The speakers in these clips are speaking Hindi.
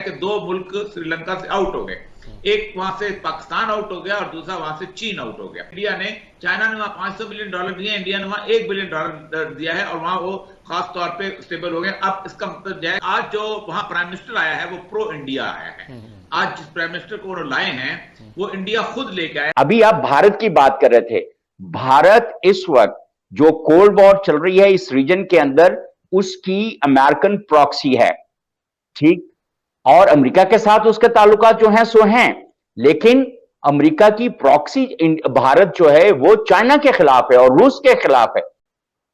कि दो मुल्क श्रीलंका से आउट हो गए। एक वहां से पाकिस्तान आउट हो गया और दूसरा वहां से चीन आउट हो गया। इंडिया ने, चाइना ने वहां $500 मिलियन दिए, इंडिया ने वहां $1 बिलियन दिया है और वहां वो खास तौर पे स्टेबल हो गए। अब इसका मतलब है आज जो वहां प्राइम मिनिस्टर आया है वो प्रो इंडिया आया है। आज जिस प्राइम मिनिस्टर को वो लाए हैं वो इंडिया खुद लेके आए। अभी आप भारत की बात कर रहे थे। भारत इस वक्त जो कोल्ड वॉर चल रही है इस रीजन के अंदर, उसकी अमेरिकन प्रॉक्सी है, ठीक। और अमेरिका के साथ उसके ताल्लुकात जो हैं सो हैं, लेकिन अमेरिका की प्रॉक्सी भारत जो है वो चाइना के खिलाफ है और रूस के खिलाफ है।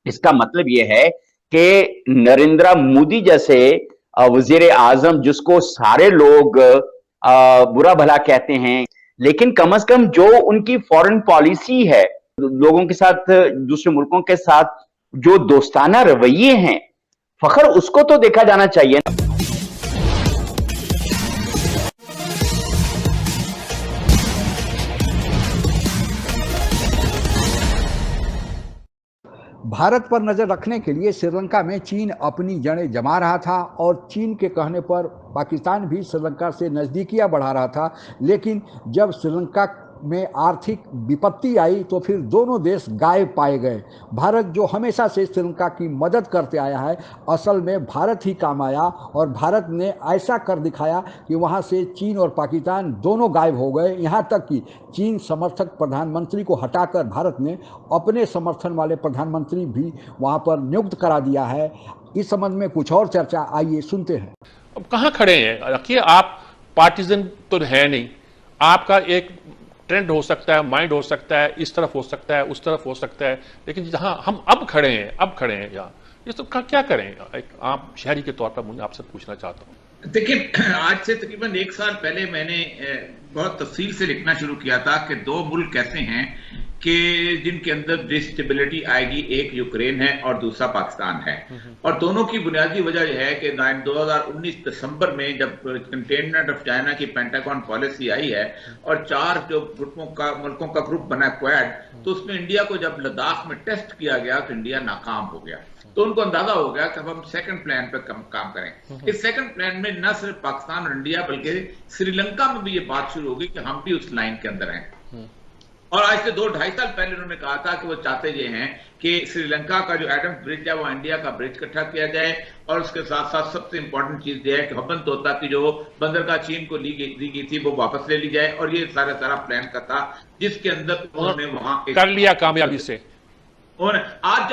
इसका मतलब यह है कि नरेंद्र मोदी जैसे वजीर आजम, जिसको सारे लोग बुरा भला कहते हैं, लेकिन कम से कम जो उनकी फॉरेन पॉलिसी है, लोगों के साथ, दूसरे मुल्कों के साथ जो दोस्ताना रवैये हैं, फखर उसको तो देखा जाना चाहिए ना। भारत पर नज़र रखने के लिए श्रीलंका में चीन अपनी जड़ें जमा रहा था और चीन के कहने पर पाकिस्तान भी श्रीलंका से नज़दीकियां बढ़ा रहा था। लेकिन जब श्रीलंका में आर्थिक विपत्ति आई तो फिर दोनों देश गायब पाए गए। भारत जो हमेशा से श्रीलंका की मदद करते आया है, असल में भारत ही काम आया और भारत ने ऐसा कर दिखाया कि वहाँ से चीन और पाकिस्तान दोनों गायब हो गए। यहाँ तक कि चीन समर्थक प्रधानमंत्री को हटाकर भारत ने अपने समर्थन वाले प्रधानमंत्री भी वहाँ पर नियुक्त करा दिया है। इस संबंध में कुछ और चर्चा, आइए सुनते हैं। अब कहाँ खड़े हैं? रखिए, आप पार्टीजन तो है नहीं, आपका एक ट्रेंड हो सकता है, माइंड हो सकता है, इस तरफ हो सकता है, उस तरफ हो सकता है, लेकिन जहां हम अब खड़े हैं यहाँ, ये सब क्या करें? एक आम शहरी के तौर पर मुझे आपसे पूछना चाहता हूँ। देखिए, आज से तकरीबन 1 साल पहले मैंने बहुत तफसील से लिखना शुरू किया था कि दो मुल्क ऐसे हैं कि जिनके अंदर डिस्टेबिलिटी आएगी। एक यूक्रेन है और दूसरा पाकिस्तान है, और दोनों की बुनियादी वजह यह है कि 2019 दिसंबर में जब कंटेनमेंट ऑफ चाइना की पेंटागन पॉलिसी आई है और 4 जो मुल्कों का ग्रुप बना क्वाड, तो उसमें इंडिया को जब लद्दाख में टेस्ट किया गया तो इंडिया नाकाम हो गया। तो उनको अंदाजा हो गया कि अब हम सेकंड प्लान पर काम करें। इस सेकंड प्लान में न सिर्फ पाकिस्तान और इंडिया बल्कि श्रीलंका में भी ये बात शुरू होगी कि हम भी उस लाइन के अंदर हैं। और आज से 2-2.5 साल पहले उन्होंने कहा था कि वो चाहते ये हैं कि श्रीलंका का जो एडम्स ब्रिज है वो इंडिया का ब्रिज इकट्ठा किया जाए, और उसके साथ साथ सबसे इंपॉर्टेंट चीज ये है कि हबन तोता की जो बंदरगाह चीन को दी गई थी वो वापस ले ली जाए। और ये सारा प्लान का था जिसके अंदर उन्होंने वहां कर लिया कामयाबी से। और आज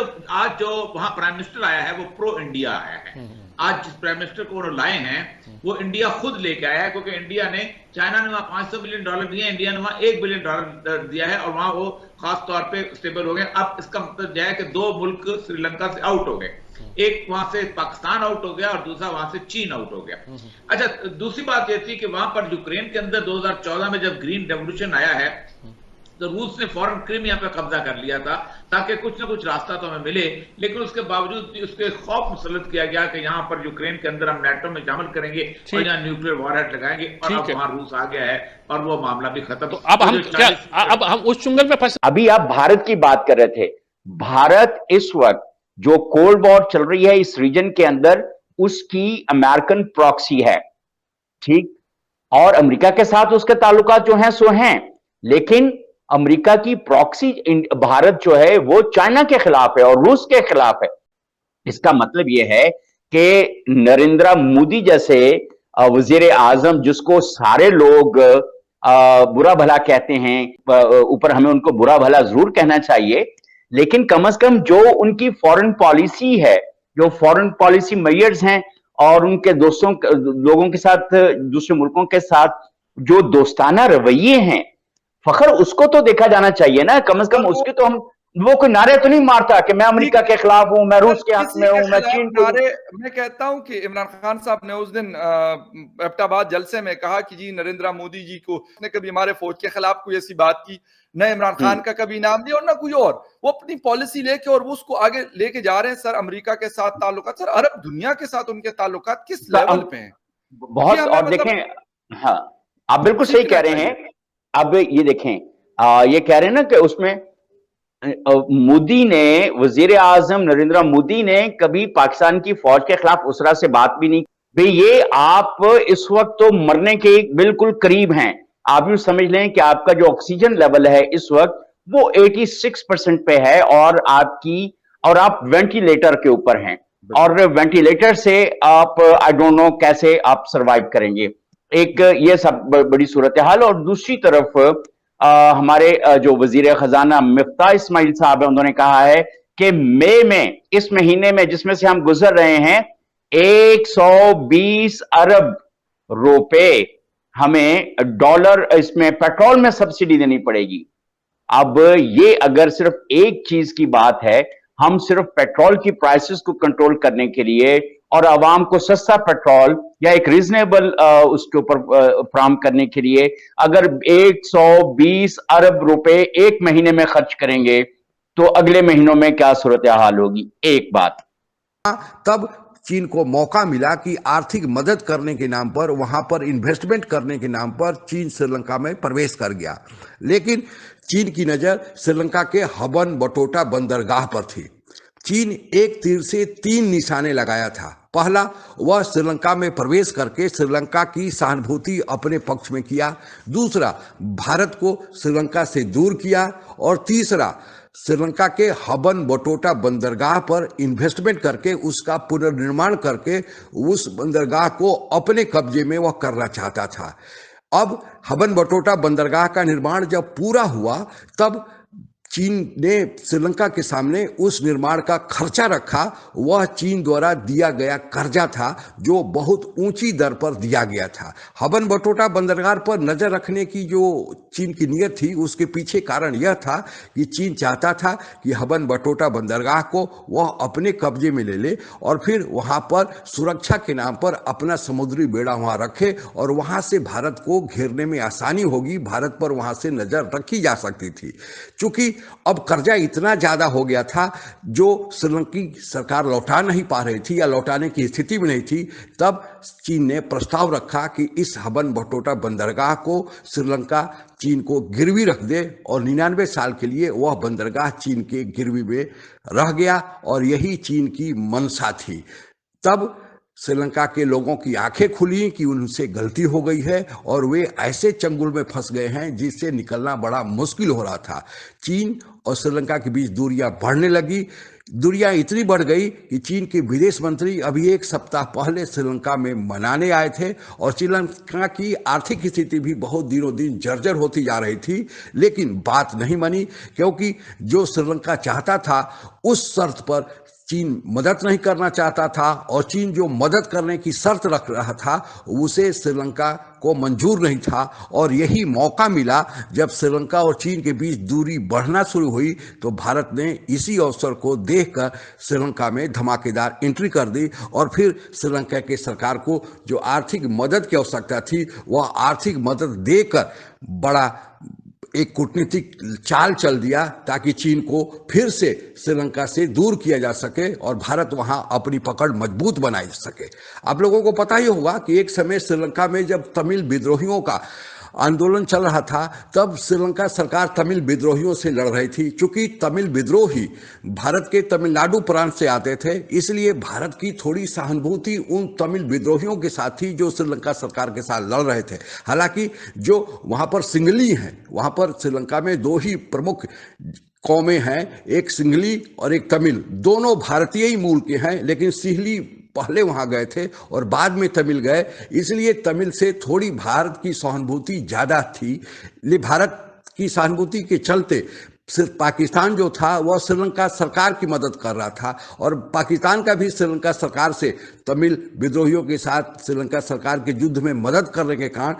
जो वहां प्राइम मिनिस्टर आया है वो प्रो इंडिया आया है। आज जिस प्राइम मिनिस्टर को उन्होंने लाए हैं वो इंडिया खुद लेके आया है, क्योंकि इंडिया ने, चाइना ने वहां $500 मिलियन दिए, इंडिया ने वहां $1 बिलियन दिया है और वहां वो खास तौर पे स्टेबल हो गए। अब इसका मतलब यह है कि दो मुल्क श्रीलंका से आउट हो गए। एक वहां से पाकिस्तान आउट हो गया और दूसरा वहां से चीन आउट हो गया। अच्छा, दूसरी बात यह थी कि वहां पर यूक्रेन के अंदर 2014 में जब ग्रीन रेवोल्यूशन आया है तो रूस ने फौरन क्रीमिया पे कब्जा कर लिया था ताकि कुछ ना कुछ रास्ता तो हमें मिले, लेकिन उसके बावजूद भी उसके खौफ मुसल्लत किया गया कि यहाँ पर यूक्रेन के अंदर हम नेटो में शामिल करेंगे और यहाँ न्यूक्लियर वॉरहेड लगाएंगे, और अब वहां रूस आ गया है और वो मामला भी खत्म। तो अब हम उस चुंगल में फंसे। अभी आप भारत की बात कर रहे थे। भारत इस वक्त जो कोल्ड वॉर चल रही है इस रीजन के अंदर, उसकी अमेरिकन प्रॉक्सी है, ठीक। और अमेरिका के साथ उसके ताल्लुकात जो हैं सो हैं, लेकिन अमेरिका की प्रॉक्सी भारत जो है वो चाइना के खिलाफ है और रूस के खिलाफ है। इसका मतलब यह है कि नरेंद्र मोदी जैसे वजीर आजम, जिसको सारे लोग बुरा भला कहते हैं, ऊपर हमें उनको बुरा भला जरूर कहना चाहिए, लेकिन कम से कम जो उनकी फॉरेन पॉलिसी है, जो फॉरेन पॉलिसी मेजर्स हैं और उनके लोगों के साथ, दूसरे मुल्कों के साथ जो दोस्ताना रवैये हैं, फखर उसको तो देखा जाना चाहिए ना। कम से कम उसके तो हम, वो कोई नारे तो नहीं मारता कि मैं अमेरिका के खिलाफ हूं, मैं रूस के हक में हूं, मैं चीन को। मैं कहता हूं कि इमरान खान साहब ने उस दिन एबटाबाद जलसे में कहा कि जी नरेंद्र मोदी जी को ने कभी हमारे फौज के खिलाफ कोई ऐसी बात की, न इमरान खान का कभी नाम लिया और न कोई और। वो अपनी पॉलिसी लेके और वो उसको आगे लेके जा रहे हैं। सर, अमेरिका के साथ ताल्लुकात, सर अरब दुनिया के साथ उनके ताल्लुकात किस लेवल पे हैं? बहुत। और देखें, हाँ, आप बिल्कुल सही कह रहे हैं। अब ये देखें, ये कह रहे हैं ना कि उसमें मोदी ने, वजीर आजम नरेंद्र मोदी ने कभी पाकिस्तान की फौज के खिलाफ उस तरह से बात भी नहीं भाई ये आप इस वक्त तो मरने के बिल्कुल करीब हैं। आप यूं समझ लें कि आपका जो ऑक्सीजन लेवल है इस वक्त वो 86% पे है और आप वेंटिलेटर के ऊपर हैं और वेंटिलेटर से आप आई डोंट नो कैसे आप सरवाइव करेंगे। एक ये सब बड़ी सूरत हाल। और दूसरी तरफ हमारे जो वजीर खजाना मिफ्ता इस्माइल साहब है उन्होंने कहा है कि मई में, इस महीने में जिसमें से हम गुजर रहे हैं, 120 अरब रुपए हमें डॉलर इसमें पेट्रोल में सब्सिडी देनी पड़ेगी। अब ये अगर सिर्फ एक चीज की बात है, हम सिर्फ पेट्रोल की प्राइसेस को कंट्रोल करने के लिए और आवाम को सस्ता पेट्रोल या एक रीजनेबल उसके ऊपर फराहम करने के लिए अगर 120 अरब रुपए एक महीने में खर्च करेंगे तो अगले महीनों में क्या सूरत हाल होगी। एक बात तब चीन को मौका मिला कि आर्थिक मदद करने के नाम पर, वहां पर इन्वेस्टमेंट करने के नाम पर चीन श्रीलंका में प्रवेश कर गया। लेकिन चीन की नजर श्रीलंका के हबन बटोटा बंदरगाह पर थी। चीन एक तीर से 3 निशाने लगाया था। पहला, वह श्रीलंका में प्रवेश करके श्रीलंका की सहानुभूति अपने पक्ष में किया। दूसरा, भारत को श्रीलंका से दूर किया। और तीसरा, श्रीलंका के हबन बटोटा बंदरगाह पर इन्वेस्टमेंट करके उसका पुनर्निर्माण करके उस बंदरगाह को अपने कब्जे में वह करना चाहता था। अब हबन बटोटा बंदरगाह का निर्माण जब पूरा हुआ तब चीन ने श्रीलंका के सामने उस निर्माण का खर्चा रखा। वह चीन द्वारा दिया गया कर्जा था जो बहुत ऊंची दर पर दिया गया था। हबन बटोटा बंदरगाह पर नजर रखने की जो चीन की नीयत थी उसके पीछे कारण यह था कि चीन चाहता था कि हबन बटोटा बंदरगाह को वह अपने कब्जे में ले ले और फिर वहां पर सुरक्षा के नाम पर अपना समुद्री बेड़ा वहां रखे और वहां से भारत को घेरने में आसानी होगी, भारत पर वहां से नजर रखी जा सकती थी। चूंकि अब कर्जा इतना ज्यादा हो गया था जो श्रीलंकी सरकार लौटा नहीं पा रही थी या लौटाने की स्थिति में नहीं थी, तब चीन ने प्रस्ताव रखा कि इस हबन बटोटा बंदरगाह को श्रीलंका चीन को गिरवी रख दे और 99 साल के लिए वह बंदरगाह चीन के गिरवी में रह गया और यही चीन की मंशा थी। तब श्रीलंका के लोगों की आंखें खुली कि उनसे गलती हो गई है और वे ऐसे चंगुल में फंस गए हैं जिससे निकलना बड़ा मुश्किल हो रहा था। चीन और श्रीलंका के बीच दूरियां बढ़ने लगी। दूरियां इतनी बढ़ गई कि चीन के विदेश मंत्री अभी एक सप्ताह पहले श्रीलंका में मनाने आए थे और श्रीलंका की आर्थिक स्थिति भी बहुत दिनों दिन जर्जर होती जा रही थी। लेकिन बात नहीं बनी क्योंकि जो श्रीलंका चाहता था उस शर्त पर चीन मदद नहीं करना चाहता था और चीन जो मदद करने की शर्त रख रहा था उसे श्रीलंका को मंजूर नहीं था। और यही मौका मिला जब श्रीलंका और चीन के बीच दूरी बढ़ना शुरू हुई तो भारत ने इसी अवसर को देखकर श्रीलंका में धमाकेदार एंट्री कर दी और फिर श्रीलंका के सरकार को जो आर्थिक मदद की आवश्यकता थी वह आर्थिक मदद देकर बड़ा एक कूटनीतिक चाल चल दिया ताकि चीन को फिर से श्रीलंका से दूर किया जा सके और भारत वहां अपनी पकड़ मजबूत बनाई सके। आप लोगों को पता ही होगा कि एक समय श्रीलंका में जब तमिल विद्रोहियों का आंदोलन चल रहा था तब श्रीलंका सरकार तमिल विद्रोहियों से लड़ रही थी। चूंकि तमिल विद्रोही भारत के तमिलनाडु प्रांत से आते थे इसलिए भारत की थोड़ी सहानुभूति उन तमिल विद्रोहियों के साथ थी जो श्रीलंका सरकार के साथ लड़ रहे थे। हालांकि जो वहां पर सिंगली हैं, वहां पर श्रीलंका में 2 ही प्रमुख कौमें हैं, एक सिंगली और एक तमिल। दोनों भारतीय ही मूल के हैं लेकिन सिंगली पहले वहां गए थे और बाद में तमिल गए, इसलिए तमिल से थोड़ी भारत की सहानुभूति ज्यादा थी। ले भारत की सहानुभूति के चलते सिर्फ पाकिस्तान जो था वह श्रीलंका सरकार की मदद कर रहा था और पाकिस्तान का भी श्रीलंका सरकार से तमिल विद्रोहियों के साथ श्रीलंका सरकार के युद्ध में मदद करने के कारण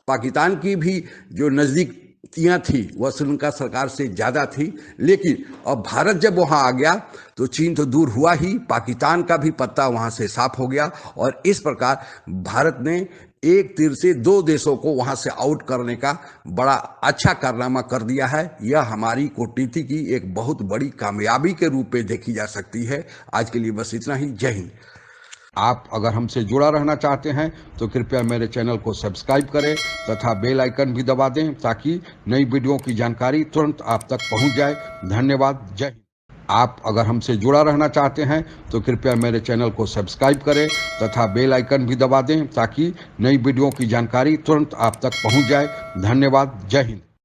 पाकिस्तान की भी जो नजदीक थी वह श्रीलंका सरकार से ज्यादा थी। लेकिन अब भारत जब वहां आ गया तो चीन तो दूर हुआ ही, पाकिस्तान का भी पत्ता वहां से साफ हो गया और इस प्रकार भारत ने एक तीर से 2 देशों को वहां से आउट करने का बड़ा अच्छा कारनामा कर दिया है। यह हमारी कूटनीति की एक बहुत बड़ी कामयाबी के रूप में देखी जा सकती है। आज के लिए बस इतना ही। जय हिंद। आप अगर हमसे जुड़ा रहना चाहते हैं तो कृपया मेरे चैनल को सब्सक्राइब करें तथा बेल आइकन भी दबा दें ताकि नई वीडियो की जानकारी तुरंत आप तक पहुंच जाए। धन्यवाद। जय हिंद। आप अगर हमसे जुड़ा रहना चाहते हैं तो कृपया मेरे चैनल को सब्सक्राइब करें तथा बेल आइकन भी दबा दें ताकि नई वीडियो की जानकारी तुरंत आप तक पहुंच जाए। धन्यवाद। जय हिंद।